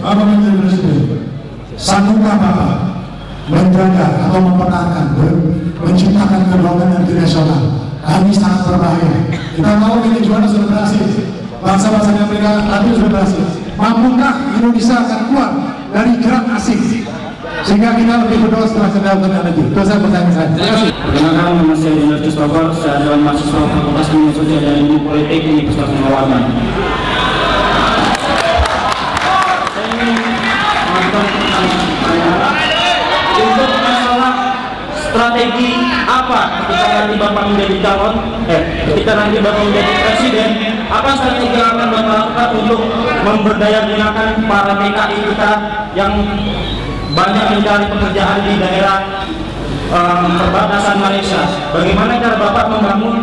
Bapak Menteri Presiden, sanggupkah Bapak menjaga atau mempertahankan, menciptakan kedaulatan internasional? Kami sangat berbahaya. Kita tahu Venezuela sudah berhasil, bangsa-bangsa di Amerika Latin sudah berhasil. Mampukah Indonesia akan keluar dari jerat asing sehingga kita lebih berdoa setelah kedaulatan energi? Itu saya pertanyaan saya. Terima kasih. Perkenalkan, nama saya Dinarjus Bogor, saya adalah mahasiswa Fakultas Ilmu Sosial dan Ilmu Politik Universitas Muhammadiyah. Untuk masalah strategi apa ketika nanti Bapak menjadi calon, ketika nanti Bapak menjadi presiden, apa strategi yang akan Bapak lakukan untuk memberdayagunakan para TKI kita yang banyak mencari pekerjaan di daerah perbatasan Malaysia? Bagaimana cara Bapak membangun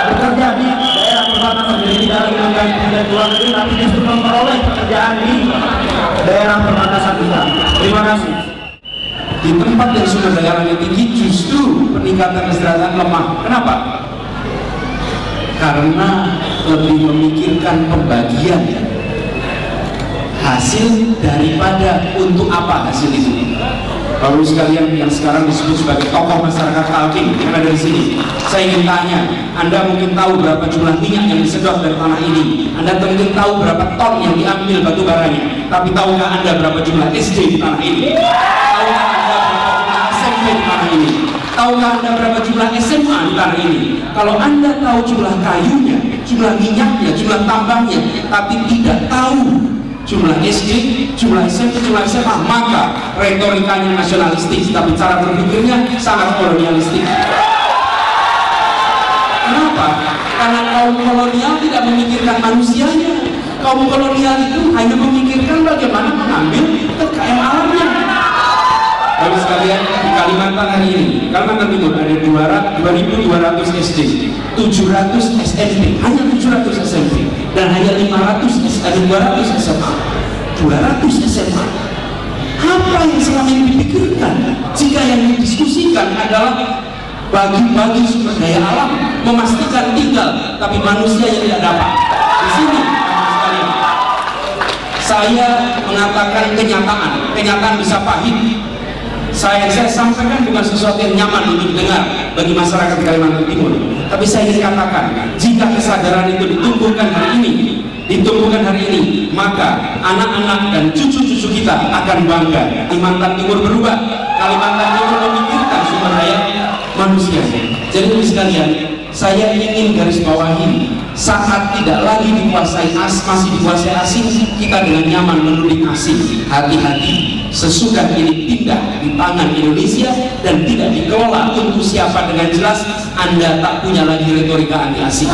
bekerja di daerah perbatasan, jadi tidak lagi mencari pekerjaan di luar negeri, tapi justru memperoleh pekerjaan di daerah perbatasan kita? Terima kasih. Di tempat yang sumber daya alamnya tinggi justru peningkatan kesejahteraan lemah. Kenapa? Karena lebih memikirkan pembagian hasil daripada untuk apa hasil itu. Baru sekalian yang sekarang disebut sebagai tokoh masyarakat Kaltim yang ada di sini, saya ingin tanya, Anda mungkin tahu berapa jumlah minyak yang disedot dari tanah ini, Anda mungkin tahu berapa ton yang diambil batu baranya, tapi tahukah Anda berapa jumlah SD di tanah ini? Tahukah Anda berapa jumlah SMP di tanah ini? Tahukah Anda berapa jumlah SMA di tanah ini? Kalau Anda tahu jumlah kayunya, jumlah minyaknya, jumlah tambangnya, tapi tidak tahu jumlah SD, jumlah SMP, jumlah SMA, maka retorikanya nasionalistik, tapi cara berpikirnya sangat kolonialistik. Kenapa? Karena kaum kolonial tidak memikirkan manusianya. Kaum kolonial itu hanya memikirkan bagaimana mengambil kekayaan alamnya. Lalu sekalian, di Kalimantan hari ini, Kalimantan Timur ada 2.200 SD, 700 SMP, hanya 700 SMP, dan hanya 200 SMA. 200 SMA. Apa yang selama ini dipikirkan jika yang didiskusikan adalah bagi-bagi sumber daya alam, memastikan tinggal, tapi manusia yang tidak dapat? Di sini, sekalian, saya mengatakan kenyataan bisa pahit. Saya sampaikan bukan sesuatu yang nyaman untuk didengar bagi masyarakat Kalimantan Timur, tapi saya ingin katakan, jika kesadaran itu ditumbuhkan hari ini, maka anak-anak dan cucu-cucu kita akan bangga. Kalimantan Timur berubah, Kalimantan Timur memikirkan sumber daya manusia. Jadi sekalian, saya ingin garis bawahi, saat tidak lagi masih dikuasai asing, kita dengan nyaman menuding asing. Hati-hati, sesudah ini pindah di tangan Indonesia dan tidak dikelola untuk siapa dengan jelas, Anda tak punya lagi retorika anti asing,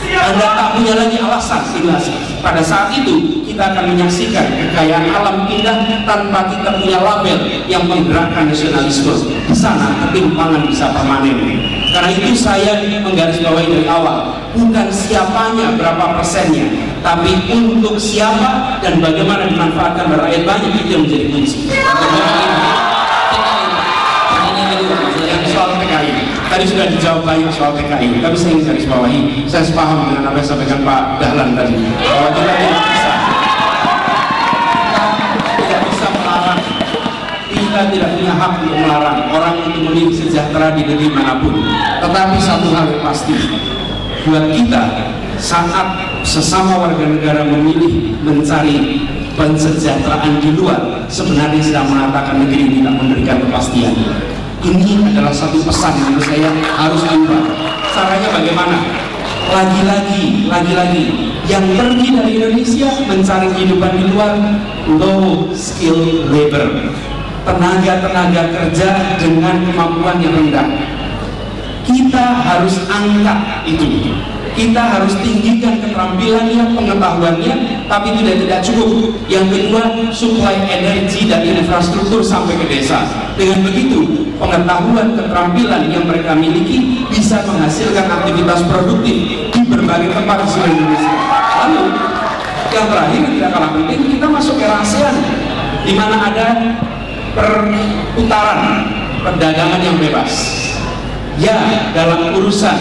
Anda tak punya lagi alasan invasi. Pada saat itu kita akan menyaksikan kekayaan alam indah tanpa kita punya label yang menggerakkan nasionalisme. Di sana ketimpangan bisa permanen. Karena itu saya menggarisbawahi dari awal, bukan siapanya berapa persennya, tapi untuk siapa dan bagaimana dimanfaatkan oleh rakyat banyak, itu yang menjadi kunci. Soal PKI tadi sudah dijawab banyak soal PKI, tapi saya ingin garisbawahi, saya sepaham dengan apa yang disampaikan Pak Dahlan tadi, bahwa kita tidak bisa melarang, kita tidak punya hak untuk melarang orang untuk memilih sejahtera di negeri manapun. Tetapi satu hal yang pasti, buat kita saat sesama warga negara memilih mencari kesejahteraan di luar, sebenarnya sedang mengatakan negeri ini tidak memberikan kepastian. Ini adalah satu pesan yang menurut saya harus diubah. Caranya bagaimana? Lagi-lagi yang pergi dari Indonesia mencari kehidupan di luar, low skill labor, tenaga kerja dengan kemampuan yang rendah. Kita harus angkat itu. Kita harus tinggikan keterampilannya, pengetahuannya, tapi tidak cukup. Yang kedua, suplai energi dan infrastruktur sampai ke desa. Dengan begitu, pengetahuan, keterampilan yang mereka miliki bisa menghasilkan aktivitas produktif di berbagai tempat di seluruh Indonesia. Lalu, yang terakhir tidak kalah penting, kita masuk era ASEAN, di mana ada perputaran perdagangan yang bebas. Ya, dalam urusan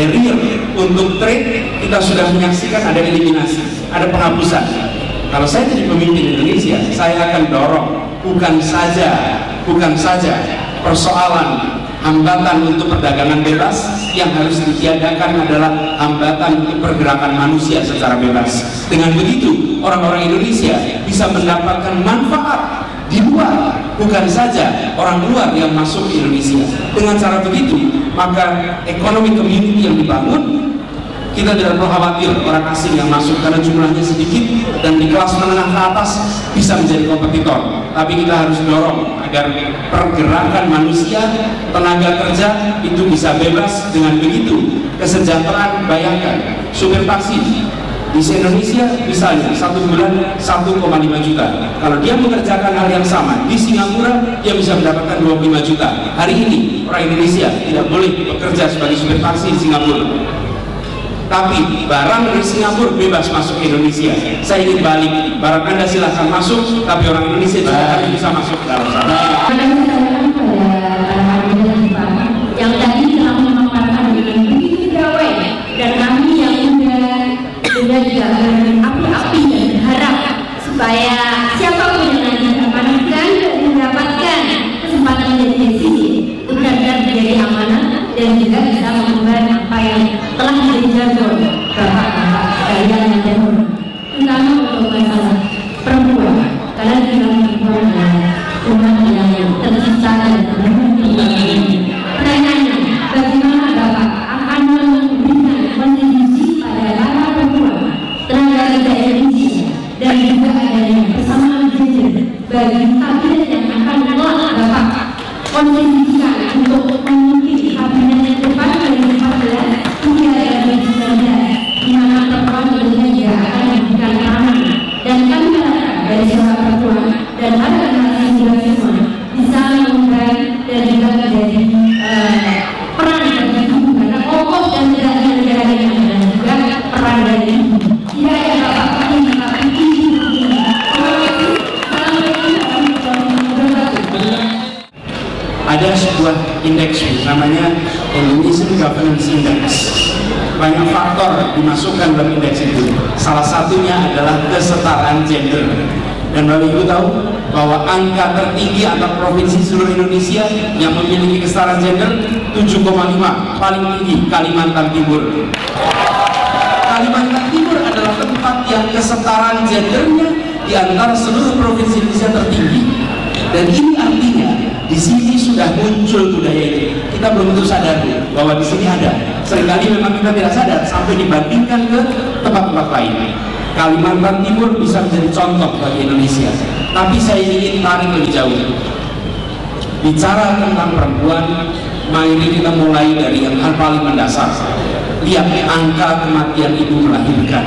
barrier untuk trade, kita sudah menyaksikan ada eliminasi, ada penghapusan. Kalau saya jadi pemimpin Indonesia, saya akan dorong bukan saja persoalan hambatan untuk perdagangan bebas, yang harus ditiadakan adalah hambatan untuk pergerakan manusia secara bebas. Dengan begitu, orang-orang Indonesia bisa mendapatkan manfaat di luar, bukan saja orang luar yang masuk ke Indonesia. Dengan cara begitu, maka ekonomi community yang dibangun, kita tidak perlu khawatir orang asing yang masuk karena jumlahnya sedikit dan di kelas menengah ke atas bisa menjadi kompetitor. Tapi kita harus dorong agar pergerakan manusia, tenaga kerja itu bisa bebas. Dengan begitu kesejahteraan, bayangkan supir taksi di Indonesia misalnya 1 bulan 1,5 juta. Kalau dia mengerjakan hal yang sama di Singapura, dia bisa mendapatkan 25 juta. Hari ini orang Indonesia tidak boleh bekerja sebagai supir taksi di Singapura, tapi barang dari Singapura bebas masuk ke Indonesia. Saya ingin balik, barang Anda silahkan masuk, tapi orang Indonesia juga harus bisa masuk ke dalam sana. Yang tadi telah memaparkan dengan begitu gawai, dan kami yang sudah juga berapi-api dan berharap supaya siapapun yang nanti diamanahkan dan mendapatkan kesempatan menjadi presiden itu benar-benar menjadi amanah dan juga bisa mengemban apa yang telah menjadi jargon bapak-bapak sekalian yang terhormat, terutama untuk masalah perempuan, karena bilang perempuan adalah umat yang tersisa dan terhormat. Pertanyaannya, bagaimana bapak akan memberikan kontribusi pada para perempuan, tenaga kerja Indonesia, dan juga adanya persamaan gender bagi kabinet yang akan kelak bapak kontribusikan untuk memimpin kabinet yang depan 2014 hingga 2019, di mana perempuan tentunya juga akan memberikan peranan, dan kami harapkan dari seorang perempuan dan para generasi muda semua bisa mengembangkan dan juga menjadi peran dari ibu, karena kokoh dan tegaknya negara ini adalah juga peran dari ibu. Tidak ada bapak ini tapi ibu ini. Ada sebuah indeks namanya Indonesian Governance Index. Banyak faktor dimasukkan dalam indeks itu. Salah satunya adalah kesetaraan gender. Dan Bapak Ibu tahu bahwa angka tertinggi antar provinsi seluruh Indonesia yang memiliki kesetaraan gender 7,5, paling tinggi Kalimantan Timur. Kalimantan Timur adalah tempat yang kesetaraan gendernya di antara seluruh provinsi Indonesia tertinggi. Dan ini artinya di sini sudah muncul budaya itu. Kita belum tentu sadar bahwa di sini ada. Seringkali memang kita tidak sadar sampai dibandingkan ke tempat-tempat lain. Kalimantan Timur bisa menjadi contoh bagi Indonesia. Tapi saya ingin tarik lebih jauh. Bicara tentang perempuan, mari kita mulai dari yang hal paling mendasar. Lihat angka kematian ibu melahirkan.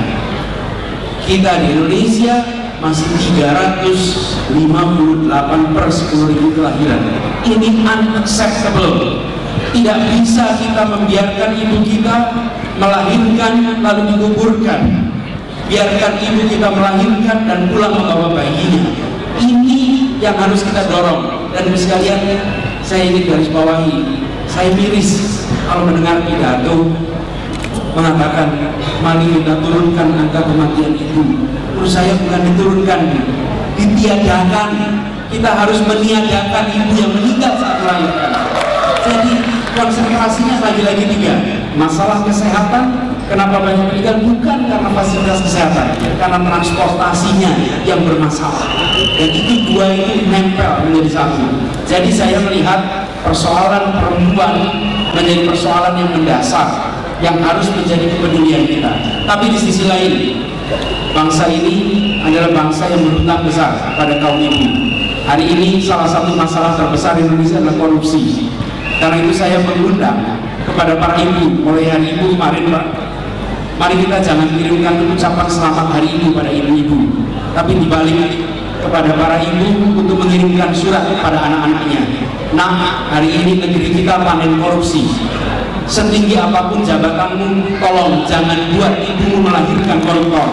Kita di Indonesia masih 358 per 10.000 kelahiran. Ini unacceptable. Tidak bisa kita membiarkan ibu kita melahirkan lalu dikuburkan. Biarkan ibu kita melahirkan dan pulang membawa bayinya. Ini yang harus kita dorong. Dan sekalian saya ingin garis bawahi, saya miris kalau mendengar pidato mengatakan mari kita turunkan angka kematian ibu. Menurut saya bukan diturunkan, ditiadakan. Kita harus meniadakan ibu yang meninggal saat melahirkan. Jadi konsentrasinya lagi-lagi 3. Masalah kesehatan. Kenapa banyak meninggal? Bukan karena fasilitas kesehatan, karena transportasinya yang bermasalah. Dan itu 2 itu nempel menjadi satu. Jadi saya melihat persoalan perempuan menjadi persoalan yang mendasar, yang harus menjadi kepedulian kita. Tapi di sisi lain, bangsa ini adalah bangsa yang berhutang besar pada kaum ibu. Hari ini salah satu masalah terbesar di Indonesia adalah korupsi. Karena itu saya mengundang kepada para ibu, mulai hari ibu kemarin Pak, mari kita jangan kirimkan ucapan selamat hari ibu pada ibu-ibu, tapi dibalik kepada para ibu untuk mengirimkan surat kepada anak-anaknya. Nah, hari ini negeri kita panen korupsi. Setinggi apapun jabatanmu, tolong jangan buat ibumu melahirkan koruptor.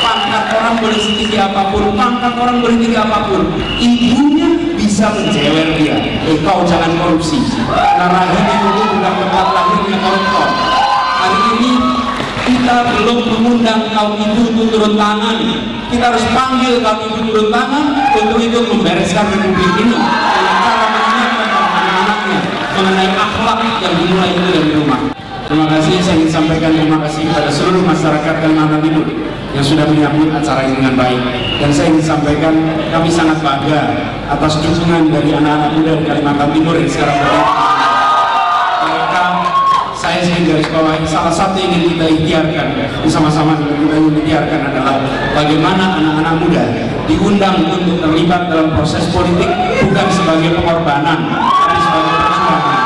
Pangkat orang boleh setinggi apapun, pangkat orang boleh tinggi apapun, ibunya bisa bisa menjewer dia, kau jangan korupsi, karena rahim itu bukan tempat lahirnya koruptor. Hari ini kita belum mengundang kaum ibu untuk turun tangan. Kita harus panggil kaum ibu turun tangan untuk itu membereskan republik ini dengan cara mengingatkan anak-anaknya mengenai akhlak yang dimulai itu dari rumah. Terima kasih, saya ingin sampaikan terima kasih kepada seluruh masyarakat Kalimantan Timur yang sudah menyambut acara ini dengan baik. Dan saya ingin sampaikan kami sangat bangga atas dukungan dari anak-anak muda di Kalimantan Timur yang sekarang berada. Mereka, saya ingin garis bawahi, salah satu yang ingin kita ikhtiarkan bersama-sama dengan kita ingin ikhtiarkan adalah bagaimana anak-anak muda diundang untuk terlibat dalam proses politik bukan sebagai pengorbanan, tapi sebagai perjuangan.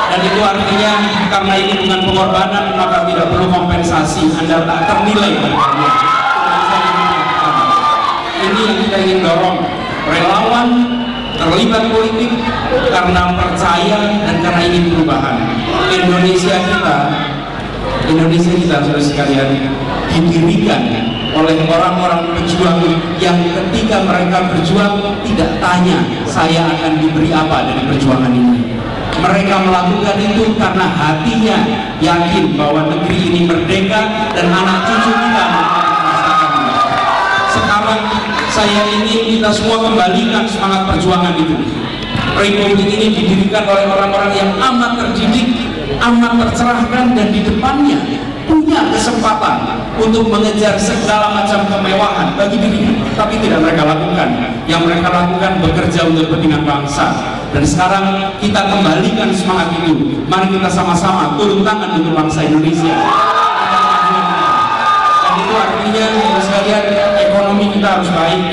Dan itu artinya karena ini bukan pengorbanan maka tidak perlu kompensasi, Anda tak ternilai harganya. Ini yang kita ingin dorong, relawan terlibat politik karena percaya dan karena ingin perubahan. Indonesia kita saudara sekalian didirikan oleh orang-orang pejuang yang ketika mereka berjuang tidak tanya saya akan diberi apa dari perjuangan ini. Mereka melakukan itu karena hatinya yakin bahwa negeri ini merdeka dan anak cucu kita merasakannya. Sekarang saya ingin kita semua kembalikan semangat perjuangan itu. Republik ini didirikan oleh orang-orang yang amat terdidik, amat tercerahkan, dan di depannya punya kesempatan untuk mengejar segala macam kemewahan bagi dirinya, tapi tidak mereka lakukan. Yang mereka lakukan bekerja untuk kepentingan bangsa. Dan sekarang kita kembalikan semangat itu. Mari kita sama-sama turun tangan untuk bangsa Indonesia. Dan itu artinya sekalian ekonomi kita harus baik.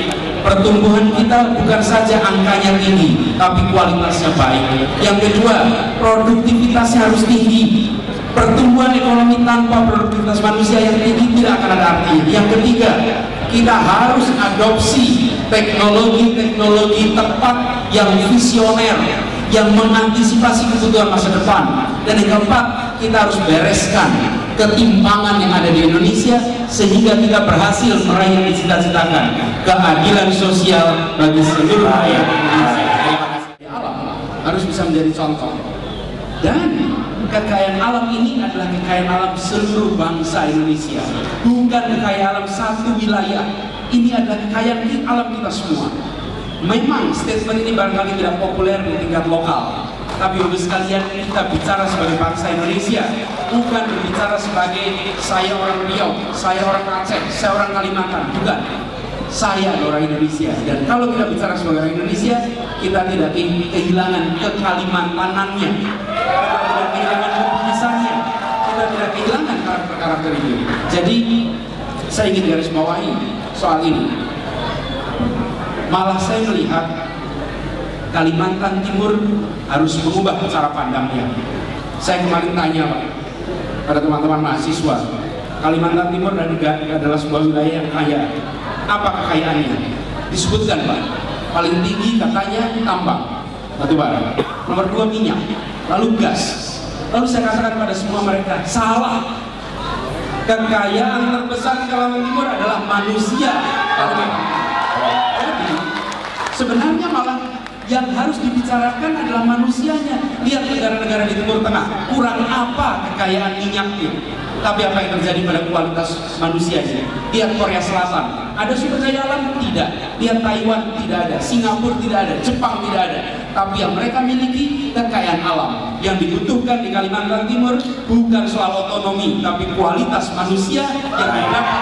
Pertumbuhan kita bukan saja angkanya tinggi, tapi kualitasnya baik. Yang kedua, produktivitasnya harus tinggi. Pertumbuhan ekonomi tanpa produktivitas manusia yang tinggi tidak akan ada artinya. Yang ketiga, kita harus adopsi teknologi-teknologi tepat yang visioner, yang mengantisipasi kebutuhan masa depan. Dan yang keempat, kita harus bereskan ketimpangan yang ada di Indonesia sehingga kita berhasil meraih yang dicita-citakan, keadilan sosial bagi seluruh rakyat Indonesia. Alam harus bisa menjadi contoh. Dan kekayaan alam ini adalah kekayaan alam seluruh bangsa Indonesia, bukan kekayaan alam satu wilayah. Ini adalah kekayaan alam kita semua. Memang statement ini barangkali tidak populer di tingkat lokal, tapi Bapak sekalian, kita bicara sebagai bangsa Indonesia, bukan berbicara sebagai saya orang Riau, saya orang Aceh, saya orang Kalimantan, bukan. Saya orang Indonesia. Dan kalau kita bicara sebagai orang Indonesia, kita tidak kehilangan kekalimantanannya, kita tidak kehilangan kebiasaannya, kita tidak kehilangan karakter-karakter itu. Jadi saya ingin garis bawahi soal ini. Malah saya melihat Kalimantan Timur harus mengubah cara pandangnya. Saya kemarin tanya Pak pada teman-teman mahasiswa, Kalimantan Timur adalah sebuah wilayah yang kaya. Apa kekayaannya? Disebutkan Pak, paling tinggi katanya tambang batu bara, nomor 2 minyak, lalu gas. Lalu saya katakan pada semua mereka, salah. Kekayaan terbesar di Kalimantan Timur adalah manusia. Sebenarnya malah yang harus dibicarakan adalah manusianya. Lihat negara-negara di Timur Tengah, kurang apa kekayaan minyaknya, tapi apa yang terjadi pada kualitas manusianya. Lihat Korea Selatan, ada sumber daya alam? Tidak. Lihat Taiwan, tidak ada. Singapura tidak ada. Jepang tidak ada. Tapi yang mereka miliki kekayaan alam. Yang dibutuhkan di Kalimantan Timur bukan soal otonomi, tapi kualitas manusia yang dapat